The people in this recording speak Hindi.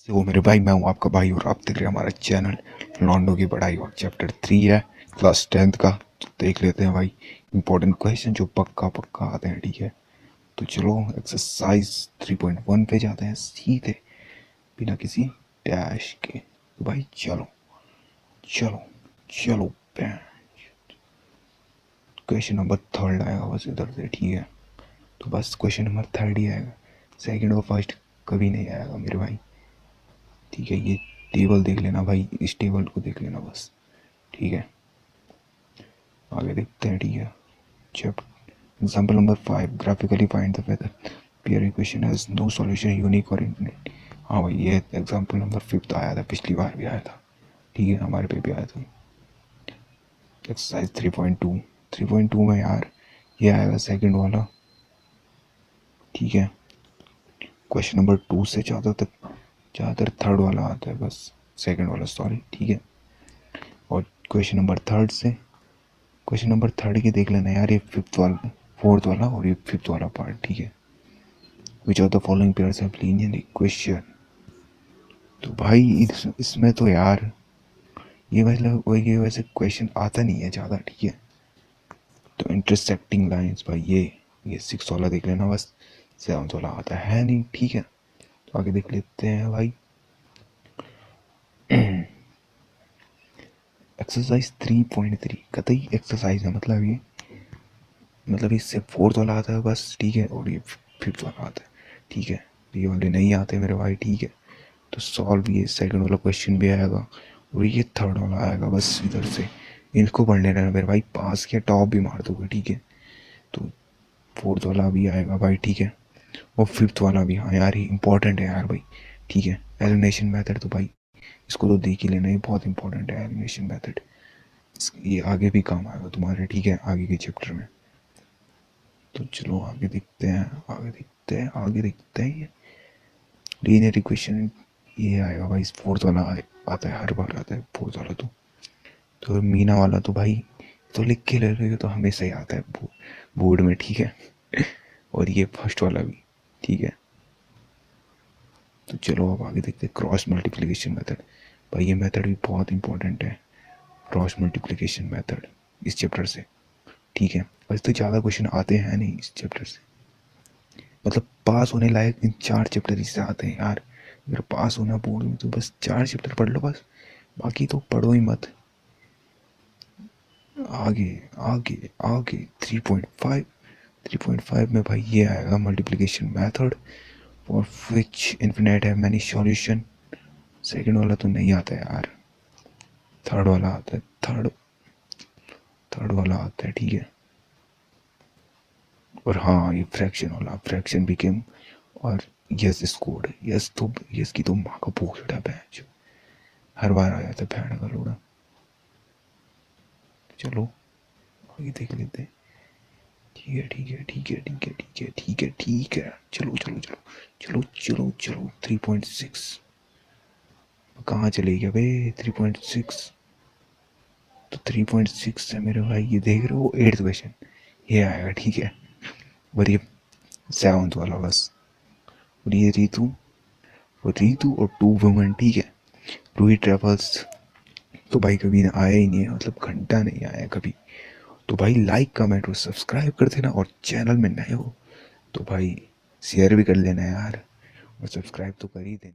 तो मेरे भाई, मैं हूँ आपका भाई और आप देख रहे हैं हमारा चैनल लॉन्डो की पढ़ाई। और चैप्टर 3 है क्लास 10th का। तो देख लेते हैं भाई इंपॉर्टेंट क्वेश्चन जो पक्का पक्का आते हैं। ठीक है, तो चलो एक्सरसाइज 3.1 पे जाते हैं सीधे बिना किसी डैश के। तो भाई चलो चलो चलो। क्वेश्चन नंबर 3 आएगा बस इधर से। ठीक है, तो बस क्वेश्चन नंबर 3 ही आएगा, सेकंड और फर्स्ट कभी नहीं आएगा मेरे भाई। ठीक है, ये टेबल देख लेना भाई, इस टेबल को देख लेना बस। ठीक है, आगे देखते हैं। ठीक है, chapter example number 5, graphically find the whether pair equation has no solution unique और इनफिनिट। हाँ भाई, ये एग्जाम्पल नंबर 5 आया था, पिछली बार भी आया था। ठीक है, हमारे पे भी आया था। एक्सरसाइज 3.2 में यार ये आएगा सेकंड वाला। ठीक है, क्वेश्चन नंबर 2 से ज़्यादातर थर्ड वाला आता है बस, सेकंड वाला सॉरी। ठीक है, और क्वेश्चन नंबर थर्ड से क्वेश्चन नंबर 3 के देख लेना यार, ये फिफ्थ वाला, फोर्थ वाला और ये फिफ्थ वाला पार्ट। ठीक है, which of the following pairs have linear equation. तो भाई इसमें तो यार ये वैसे क्वेश्चन आता नहीं है ज़्यादा। ठीक है, तो इंटरसेक्टिंग लाइंस भाई, ये 6 वाला देख लेना बस, 7 वाला आता है नहीं। ठीक है, तो आगे देख लेते हैं भाई। एक्सरसाइज 3.3 कतई एक्सरसाइज है, मतलब इससे फोर्थ वाला आता है बस। ठीक है, और ये फिफ्थ वाला आता है। ठीक है, ये वाले नहीं आते मेरे भाई। ठीक है, तो सॉल्व ये सेकंड वाला क्वेश्चन भी आएगा और ये थर्ड वाला आएगा बस इधर से। इनको पढ़ लेना मेरे भाई, पास के टॉप भी मार दोगे। ठीक है, तो फोर्थ वाला भी आएगा भाई। ठीक है, और फिफ्थ वाला भी। हाँ यार, ये इंपॉर्टेंट है यार भाई। ठीक है, एलिमिनेशन मेथड तो भाई इसको तो देख ही लेना, ये बहुत इंपॉर्टेंट है एलिमिनेशन मेथड। ये आगे भी काम आएगा तुम्हारे। ठीक है, आगे के चैप्टर में। तो चलो आगे देखते हैं, आगे देखते हैं। ये लीनियर इक्वेशन ये आएगा भाई, फोर्थ वाला आता है, हर बार आता है फोर्थ वाला। तो मीना वाला तो भाई तो लिख के ले रहे हो, तो हमेशा ही आता है बोर्ड में। ठीक है, और ये फर्स्ट वाला भी। ठीक है, तो चलो अब आगे देखते हैं क्रॉस मल्टीप्लिकेशन मेथड। भाई ये मेथड भी बहुत इंपॉर्टेंट है, क्रॉस मल्टीप्लिकेशन मेथड इस चैप्टर से। ठीक है, वैसे तो ज़्यादा क्वेश्चन आते हैं नहीं इस चैप्टर से, मतलब पास होने लायक इन 4 चैप्टर इससे आते हैं यार। अगर पास होना बोर्ड में तो बस 4 चैप्टर पढ़ लो बस, बाकी तो पढ़ो ही मत। आगे आगे आगे 3.5 में भाई ये आएगा multiplication method for which infinite है मैनी सॉल्यूशन। सेकंड वाला तो नहीं आता है यार, थर्ड वाला आता है, थर्ड वाला आता है। ठीक है, और हाँ ये फ्रैक्शन वाला, फ्रैक्शन बिकेम और यस स्कोर्ड। यस की तो माँ का पोस्ट है बैच, हर बार आ जाता है फैन का लोड़ा। चलो आगे देख लेते हैं। ठीक है, चलो 3.6 कहाँ चले गया भाई 3.6। तो 3.6 है मेरे भाई, ये देख रहे हो 8th क्वेश्चन ये आएगा। ठीक है, और ये 7th वाला बस। और ये रीतू और 2 वुमेन। ठीक है, रूही ट्रेवल्स तो भाई कभी ना आया ही नहीं है, मतलब घंटा नहीं आया कभी। तो भाई लाइक कमेंट और सब्सक्राइब कर देना, और चैनल में नए हो तो भाई शेयर भी कर लेना यार, और सब्सक्राइब तो कर ही देना।